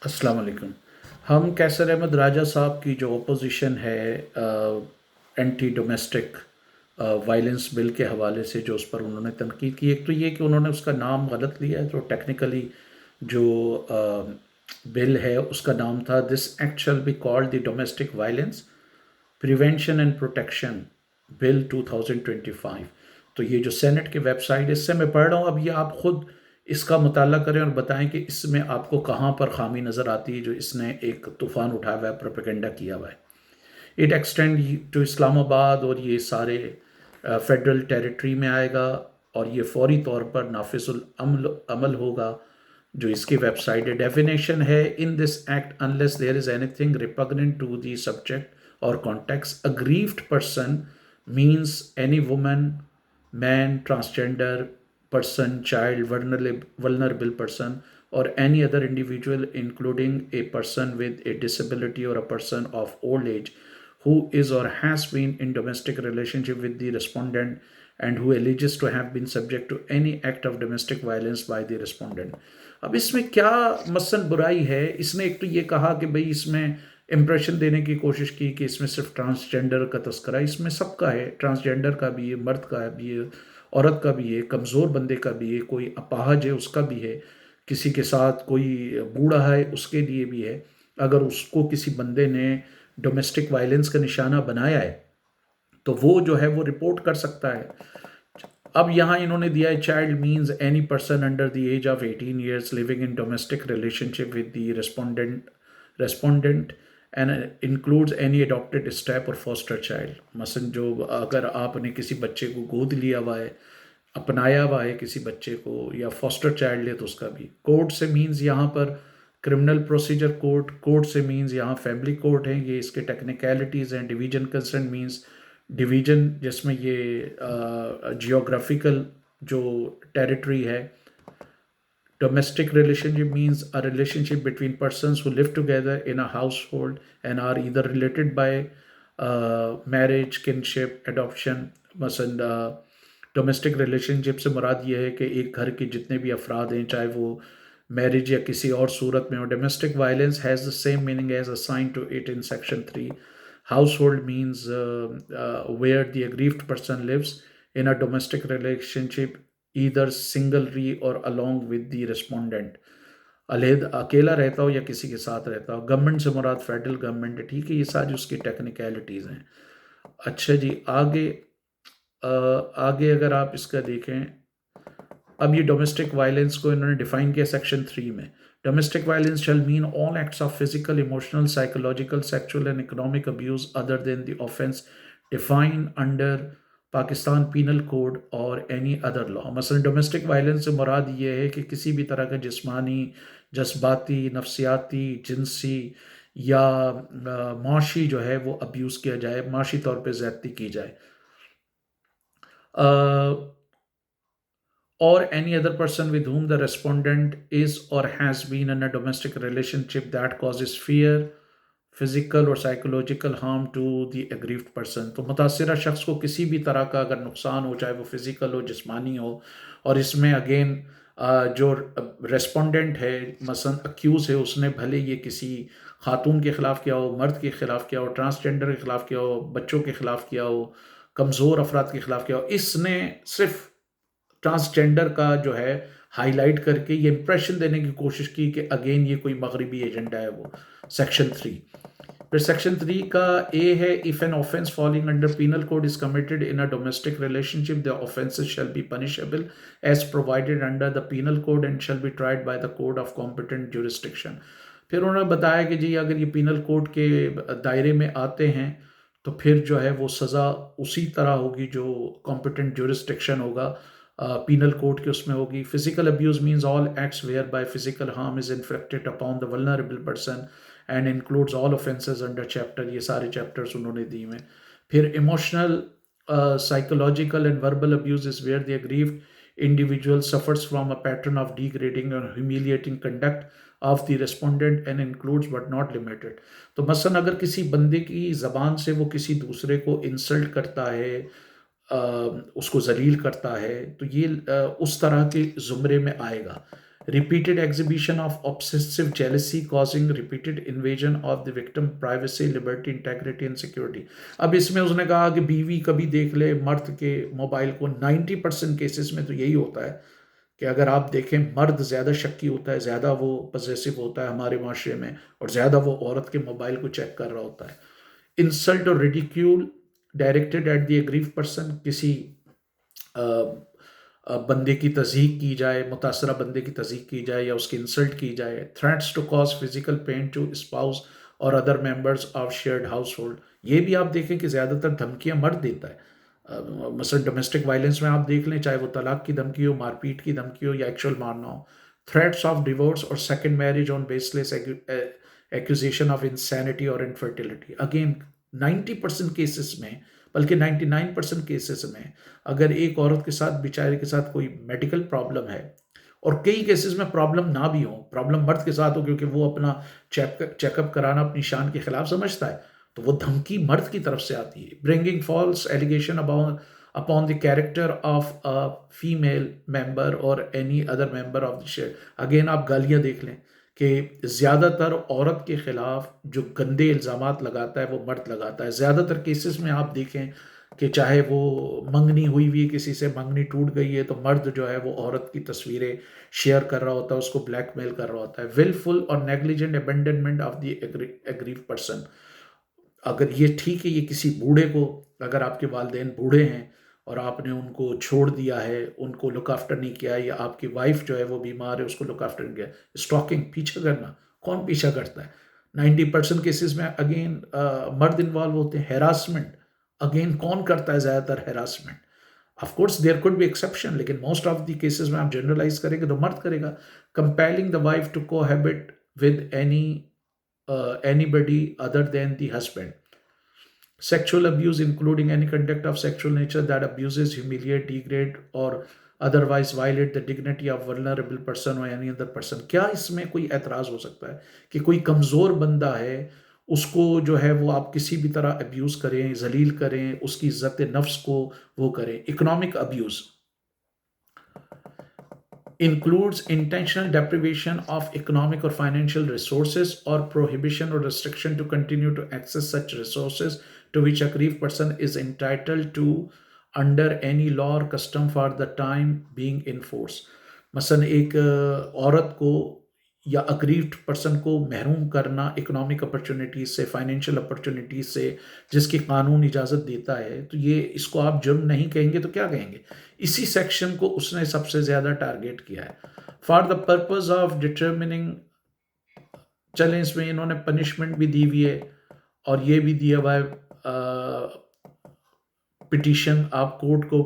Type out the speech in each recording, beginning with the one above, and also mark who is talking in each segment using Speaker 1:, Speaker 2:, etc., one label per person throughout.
Speaker 1: अस्सलाम वालेकुम। हम कैसर अहमद राजा साहब की जो अपोजिशन है एंटी डोमेस्टिक वायलेंस बिल के हवाले से जो उस पर उन्होंने तनकीद की, एक तो ये कि उन्होंने उसका नाम गलत लिया है। जो टेक्निकली जो बिल है उसका नाम था this act shall be called the domestic violence prevention and protection bill 2025। तो ये जो सेनेट की वेबसाइट है, इससे मैं पढ़ रहा हूँ। अब ये आप खुद इसका मुताला करें और बताएं कि इसमें आपको कहाँ पर खामी नज़र आती है जो इसने एक तूफ़ान उठाया हुआ है, प्रोपेगेंडा किया हुआ है। इट एक्सटेंड टू इस्लामाबाद, और ये सारे फेडरल टेरिटरी में आएगा और ये फौरी तौर पर नाफिजुल अमल होगा। जो इसकी वेबसाइट है, डेफिनेशन है in this act unless there is anything repugnant to the subject or context, aggrieved person means any woman, man, transgender person, child, vulnerable person, or any other individual, including a person with a disability or a person of old age who is or has been in domestic relationship with the respondent and who alleges to have been subject to any act of domestic violence by the respondent। अब इसमें क्या मसलन बुराई है? इसने एक तो ये कहा कि भाई इसमें इम्प्रेशन देने की कोशिश की कि इसमें सिर्फ ट्रांसजेंडर का तस्करा, इसमें सबका है, ट्रांसजेंडर का भी है, मर्द का भी है, औरत का भी है, कमज़ोर बंदे का भी है, कोई अपाहज है उसका भी है, किसी के साथ कोई बूढ़ा है उसके लिए भी है। अगर उसको किसी बंदे ने डोमेस्टिक वायलेंस का निशाना बनाया है तो वो जो है वो रिपोर्ट कर सकता है। अब यहाँ इन्होंने दिया है child means any person under the age of 18 years living in domestic relationship with the respondent and includes any adopted step और फॉस्टर चाइल्ड। मसलन जो अगर आपने किसी बच्चे को गोद लिया हुआ है, अपनाया हुआ है किसी बच्चे को, या फॉस्टर चाइल्ड है तो उसका भी। कोर्ट से मीन्स यहाँ पर क्रिमिनल प्रोसीजर कोर्ट, कोर्ट से मीन्स यहाँ फैमिली कोर्ट है, ये इसके टेक्निकलिटीज़ हैं। डिवीजन कंसर्न मीन्स डिवीजन जिसमें ये जियोग्राफिकल जो टेरिटरी है। Domestic relationship means a relationship between persons who live together in a household and are either related by marriage, kinship, adoption. मसलन डोमेस्टिक रिलेशनशिप से मुराद ये है कि एक घर के जितने भी अफराद हैं, चाहे वो मैरिज या किसी और सूरत में हो। Domestic violence has the same meaning as assign to it in section 3। Household means where the aggrieved person lives in a domestic relationship either singly or along with the respondent। अलहद अकेला रहता हो या किसी के साथ रहता हो। गवर्नमेंट से मुराद फेडरल गवर्नमेंट है, ठीक है। ये सारी उसकी टेक्निकलिटीज़ हैं। अच्छा जी, आगे आगे अगर आप इसका देखें, अब ये डोमेस्टिक वायलेंस को इन्होंने डिफाइन किया सेक्शन 3 में। Domestic violence shall mean all acts of physical, emotional, psychological, sexual and economic abuse other than the offence define under Pakistan penal code और एनी अदर लॉ। मसलन डोमेस्टिक वायलेंस से मुराद ये है कि किसी भी तरह का जिस्मानी, जज्बाती, नफ्सियाती, जिनसी या माशी जो है वो अब्यूज़ किया जाए, माशी तौर पे ज़्यादती की जाए। or any other person with whom the respondent is or has been in a domestic relationship that causes fear, physical और psychological harm to the aggrieved person. तो मुतासरा शख्स को किसी भी तरह का अगर नुकसान हो, चाहे वो फिजिकल हो, जिस्मानी हो। और इसमें अगेन जो रेस्पोंडेंट है, मसलन अक्यूज़ है, उसने भले ये किसी खातून के ख़िलाफ़ किया हो, मर्द के ख़िलाफ़ किया हो, ट्रांसजेंडर के ख़िलाफ़ किया हो, बच्चों के ख़िलाफ़ किया हो, कमज़ोर अफराद के ख़िलाफ़ किया हो, इसने सिर्फ ट्रांसजेंडर का जो है हाईलाइट करके ये इंप्रेशन देने की कोशिश की कि अगेन ये कोई मगरबी एजेंडा है वो। सेक्शन 3, फिर सेक्शन 3 का ए है, if an offence falling under penal code is committed in a domestic relationship the offences shall be punishable as provided under the penal code and shall be tried by the code of competent jurisdiction. फिर उन्होंने बताया कि जी अगर ये penal code के दायरे में आते हैं तो फिर जो है वो सज़ा उसी तरह होगी जो कॉम्पिटेंट ज्यूरिस्डिक्शन होगा, पीनल कोड के उसमें होगी। Physical abuse means all acts where by physical harm is inflicted upon the vulnerable person and includes all offences under chapter. ये सारे चैप्टर्स उन्होंने दिए हैं। फिर emotional, psychological and verbal abuse is where the aggrieved individual suffers from a pattern of degrading or humiliating conduct of the respondent and includes but not limited। तो मसलन अगर किसी बंदे की ज़बान से वो किसी दूसरे को इंसल्ट करता है, उसको जलील करता है, तो ये उस तरह के ज़ुमरे में आएगा। repeated exhibition of obsessive jealousy causing repeated invasion of the victim privacy, liberty, integrity and security. अब इसमें उसने कहा कि बीवी कभी देख ले मर्द के मोबाइल को। 90% केसेस में तो यही होता है कि अगर आप देखें मर्द ज़्यादा शक्की होता है, ज़्यादा वो पजेसिव होता है हमारे माशरे में, और ज़्यादा वो औरत के मोबाइल को चेक कर रहा होता है। इंसल्ट और ridicule directed at the aggrieve person, किसी बंदे की तज़हीक की जाए, मुतासरा बंदे की तज़हीक की जाए या उसकी इंसल्ट की जाए। Threats to cause physical pain to spouse और other members of shared household, ये भी आप देखें कि ज़्यादातर धमकियाँ मर्द देता है। मसलन डोमेस्टिक वायलेंस में आप देख लें, चाहे वो तलाक की धमकी हो, मारपीट की धमकी हो या एक्चुअल मारना हो। थ्रेट्स ऑफ डिवोर्स और second marriage on baseless accusation of insanity और इनफर्टिलिटी। अगेन 90% केसेस में, बल्कि 99% केसेस में, अगर एक औरत के साथ, बेचारे के साथ कोई मेडिकल प्रॉब्लम है, और कई केसेस में प्रॉब्लम ना भी हो, प्रॉब्लम मर्द के साथ हो क्योंकि वो अपना चेकअप कराना अपनी शान के खिलाफ समझता है, तो वो धमकी मर्द की तरफ से आती है। Bringing false allegation upon the character of a female member और any other member of the share. Again आप गालियां देख लें कि ज़्यादातर औरत के ख़िलाफ़ जो गंदे इल्ज़ामात लगाता है वो मर्द लगाता है। ज़्यादातर केसेस में आप देखें कि चाहे वो मंगनी हुई हुई किसी से, मंगनी टूट गई है, तो मर्द जो है वो औरत की तस्वीरें शेयर कर रहा होता है, उसको ब्लैकमेल कर रहा होता है। विलफुल और negligent abandonment of the aggrieve person, अगर ये ठीक है, ये किसी बूढ़े को, अगर आपके वालिदैन बूढ़े हैं और आपने उनको छोड़ दिया है, उनको लुक आफ्टर नहीं किया, या आपकी वाइफ जो है वो बीमार है, उसको लुक आफ्टर नहीं किया, स्टॉकिंग, पीछा करना, कौन पीछा करता है? 90% केसेस में अगेन मर्द इन्वॉल्व होते हैं। हैरासमेंट, अगेन कौन करता है ज़्यादातर harassment? Of course there could be exception, लेकिन मोस्ट ऑफ द केसेस में आप जनरलाइज करेंगे तो मर्द करेगा। Compelling the wife to cohabit with anybody other than the husband. Sexual abuse, including any conduct of sexual nature that abuses, humiliate, degrade, or otherwise violate the dignity of vulnerable person or any other person. क्या इसमें कोई एतराज़ हो सकता है कि कोई कमज़ोर बंदा है, उसको जो है वो आप किसी भी तरह अब्यूज़ करें, जलील करें, उसकी इज़्ज़त नफ्स को वो करें? Economic abuse includes intentional deprivation of economic or financial resources or prohibition or restriction to continue to access such resources to which a aggrieved person is entitled to under any law or custom for the time being in force. मसलन एक औरत को या aggrieved person को महरूम करना economic opportunities से, financial opportunities से, जिसकी कानून इजाज़त देता है, तो ये इसको आप जुर्म नहीं कहेंगे तो क्या कहेंगे? इसी सेक्शन को उसने सबसे ज़्यादा टारगेट किया है। For the purpose of determining, चलें इसमें इन्होंने पनिशमेंट भी दी हुई है और ये भी दिया हुआ है पिटीशन, आप कोर्ट को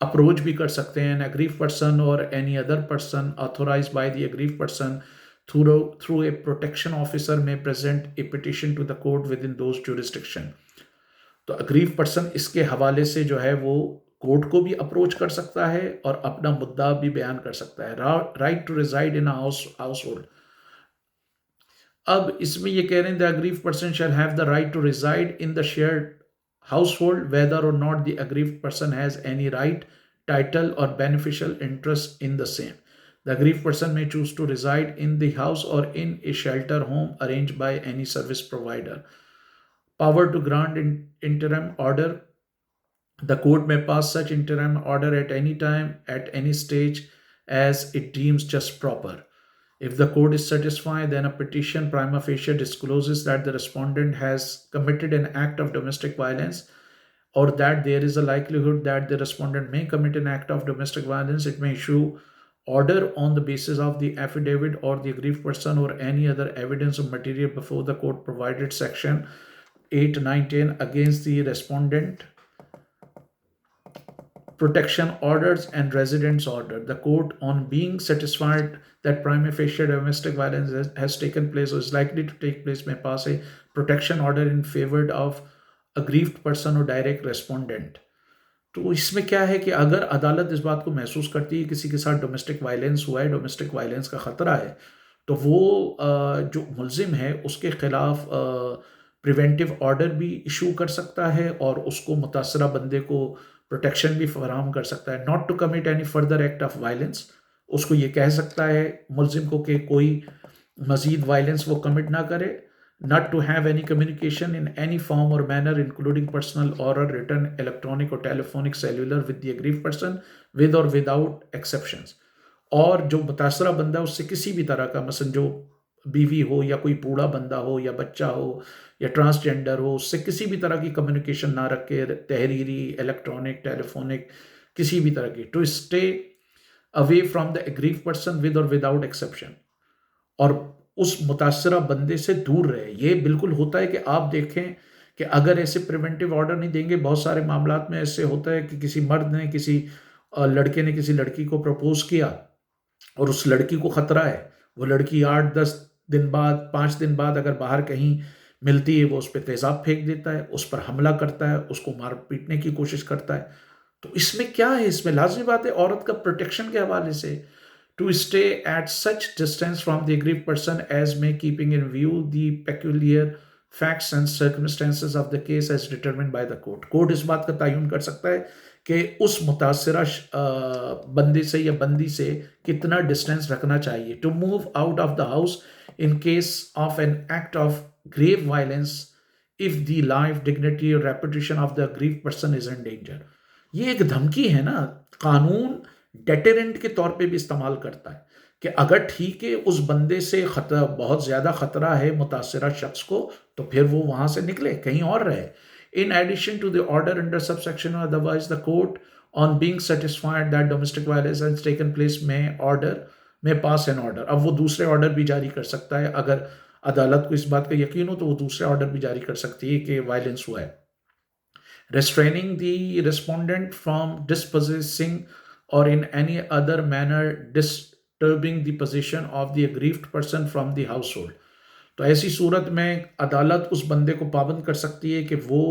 Speaker 1: अप्रोच भी कर सकते हैं। एग्रीव पर्सन और any other person authorise by the aggrieve person through a protection officer may present a petition to the court within those jurisdiction. तो अग्रीव पर्सन इसके हवाले से जो है वो कोर्ट को भी अप्रोच कर सकता है और अपना मुद्दा भी बयान कर सकता है। Right to reside in household, अब इसमें ये कह रहे हैं the aggrieved person shall have the right to reside in the shared household whether or not the aggrieved person has any right, title or beneficial interest in the same. The aggrieved person may choose to reside in the house or in a shelter home arranged by any service provider. Power to grant interim order. The court may pass such interim order at any time, at any stage as it deems just proper. If the court is satisfied, then a petition prima facie discloses that the respondent has committed an act of domestic violence or that there is a likelihood that the respondent may commit an act of domestic violence. It may issue order on the basis of the affidavit or the aggrieved person or any other evidence of material before the court provided section 8, 9, 10 against the respondent. Protection orders and residence order. The court, on being satisfied that prima facie domestic violence has taken place or is likely to take place, may pass a protection order in favor of aggrieved person or direct respondent. तो इसमें क्या है कि अगर अदालत इस बात को महसूस करती है किसी के साथ डोमेस्टिक वायलेंस हुआ है, डोमेस्टिक वायलेंस का ख़तरा है, तो वो जो मुल्जिम है उसके खिलाफ प्रिवेंटिव ऑर्डर भी इशू कर सकता है और उसको मुतासरा बंदे को प्रोटेक्शन भी फराहम कर सकता है, not to commit any further act of violence, उसको ये कह सकता है मुलजिम को कि कोई मजीद वायलेंस वो कमिट ना करे, not to have any communication in any form or manner including personal oral written electronic or telephonic cellular with the aggrieved person with or without exceptions। और जो मुतासरा बंदा उससे किसी भी तरह का मसलन जो बीवी हो या कोई बूढ़ा बंदा हो या बच्चा हो या ट्रांसजेंडर हो, उससे किसी भी तरह की कम्युनिकेशन ना रखे, तहरीरी, इलेक्ट्रॉनिक, टेलीफोनिक, किसी भी तरह की, to stay away from the aggrieve person with और विदाउट एक्सेप्शन, और उस मुतासरा बंदे से दूर रहे। ये बिल्कुल होता है कि आप देखें कि अगर ऐसे प्रिवेंटिव ऑर्डर नहीं देंगे, बहुत सारे मामलात में ऐसे होता है कि किसी मर्द ने किसी लड़के ने किसी लड़की को प्रपोज किया और उस लड़की को खतरा है, वो लड़की 8-10 दिन बाद, 5 दिन बाद अगर बाहर कहीं मिलती है, वो उस पर तेजाब फेंक देता है, उस पर हमला करता है, उसको मार पीटने की कोशिश करता है। तो इसमें क्या है? इसमें लाजमी बात है औरत का प्रोटेक्शन के हवाले से to stay at such distance from the aggrieved person as may keeping in view the peculiar facts and circumstances of the case as determined by the court। Court इस बात का तयन कर सकता है कि उस मुतासरा बंदी से या बंदी से कितना डिस्टेंस रखना चाहिए। To move out of the house in case of an act of grave violence if the life, dignity और reputation of the aggrieved person is in danger. ये एक धमकी है ना, कानून डेटेरेंट के तौर पे भी इस्तेमाल करता है कि अगर ठीक है उस बंदे से खतरा, बहुत ज़्यादा खतरा है मुतासरा शख्स को, तो फिर वो वहाँ से निकले, कहीं और रहे। In addition to the order under subsection otherwise the court on being satisfied that domestic violence has taken place may pass N order. अब वो दूसरे ऑर्डर भी जारी कर सकता है, अगर अदालत को इस बात का यकीन हो तो वो दूसरे ऑर्डर भी जारी कर सकती है कि वायलेंस हुआ है। restraining the respondent from dispossessing or in any other manner disturbing the possession of the aggrieved person from the household। तो ऐसी सूरत में अदालत उस बंदे को पाबंद कर सकती है कि वो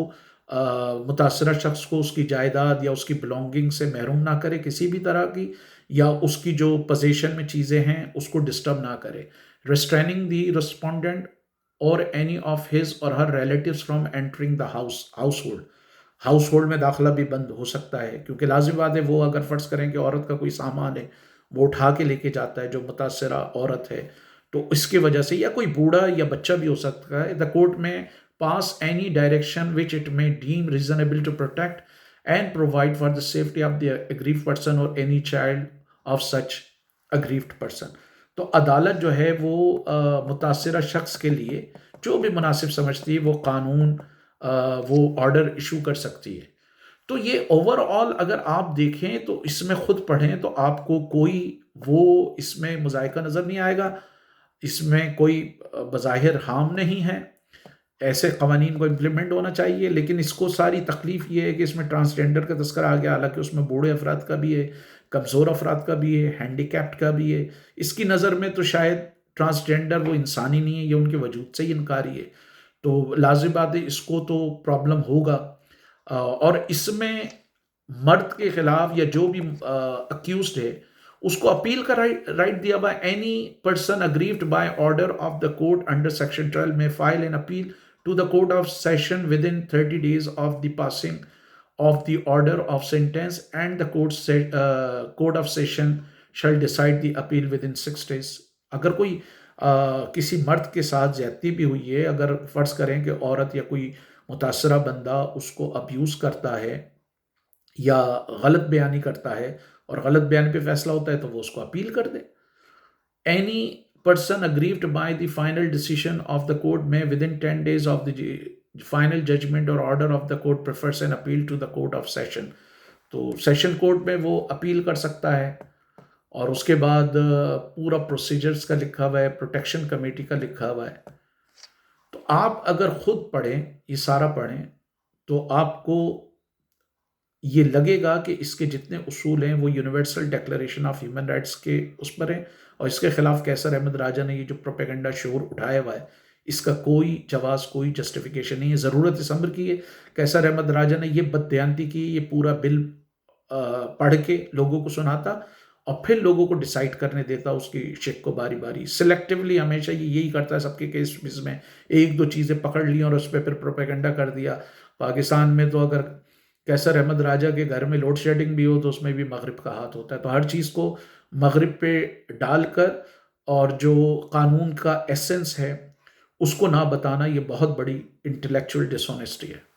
Speaker 1: मुतासरा शख्स को उसकी जायदाद या उसकी बिलोंगिंग से महरूम ना करे किसी भी तरह की, या उसकी जो पोजीशन में चीज़ें हैं उसको डिस्टर्ब ना करे। रिस्ट्रेनिंग द रिस्पोंडेंट और एनी ऑफ हिज और her relatives from entering the household में दाखिला भी बंद हो सकता है, क्योंकि लाजिम बात है वो अगर फ़र्ज़ करें कि औरत का कोई सामान है वो उठा के लेके जाता है जो मुतासरा औरत है, तो इसकी वजह से, या कोई बूढ़ा या बच्चा भी हो सकता है, the court may pass any direction which it may deem reasonable to protect and provide for the safety of the aggrieved person और any child of such aggrieved person. तो अदालत जो है वो मुतासरा शख्स के लिए जो भी मुनासिब समझती है वो कानून वो ऑर्डर इशू कर सकती है। तो ये ओवरऑल अगर आप देखें तो इसमें खुद पढ़ें तो आपको कोई वो इसमें मुज़ायका नज़र नहीं आएगा, इसमें कोई बज़ाहिर हार्म नहीं है, ऐसे कवानीन को इम्प्लीमेंट होना चाहिए। लेकिन इसको सारी तकलीफ़ ये है कि इसमें ट्रांसजेंडर का तस्करा आ गया, हालांकि उसमें बूढ़े अफराद का भी है, कमज़ोर अफराद का भी है, हैंडीकैप्ड का भी है। इसकी नज़र में तो शायद ट्रांसजेंडर वो इंसान ही नहीं है, ये उनके वजूद से ही इनकारी है। तो लाजिम बात है इसको तो प्रॉब्लम होगा। और इसमें मर्द के खिलाफ या जो भी अक्यूज्ड है उसको अपील का राइट दिया हुआ। Any person aggrieved by order of the court under section 12 may file an appeal to the court of session within 30 days of the passing of the order of sentence and the court of session shall decide the appeal within 6 days। अगर कोई किसी मर्द के साथ ज्यादती भी हुई है, अगर फ़र्ज़ करें कि औरत या कोई मुतासरा बंदा उसको अब्यूज़ करता है या गलत बयानी करता है और गलत बयानी पे फैसला होता है तो वो उसको अपील कर दे। Any person aggrieved by the final decision of the court may within 10 days of the final judgement और order of the court prefers an appeal to the court of session. तो session court में वो appeal कर सकता है। और उसके बाद पूरा प्रोसीजर्स का लिखा हुआ है, प्रोटेक्शन कमेटी का लिखा हुआ है। तो आप अगर खुद पढ़ें, ये सारा पढ़ें, तो आपको ये लगेगा कि इसके जितने उसूल हैं वो universal declaration of human rights के उस पर हैं। और इसके खिलाफ कैसर अहमद राजा ने ये जो प्रोपेगेंडा शोर उठाया हुआ है इसका कोई जवाज़, कोई जस्टिफिकेशन नहीं है। ज़रूरत इस अमर की है, कैसर अहमद राजा ने ये बददयानती की, ये पूरा बिल पढ़ के लोगों को सुनाता और फिर लोगों को डिसाइड करने देता उसकी शेख को बारी बारी। सिलेक्टिवली हमेशा ये यही करता है सबके केस में, एक दो चीज़ें पकड़ ली और उस पर फिर प्रोपेगेंडा कर दिया। पाकिस्तान में तो अगर कैसर अहमद राजा के घर में लोड शेडिंग भी हो तो उसमें भी मगरिब का हाथ होता है। तो हर चीज़ को मगरिब पे डालकर और जो कानून का एसेंस है, उसको ना बताना, ये बहुत बड़ी इंटेलेक्चुअल डिसऑनेस्टी है।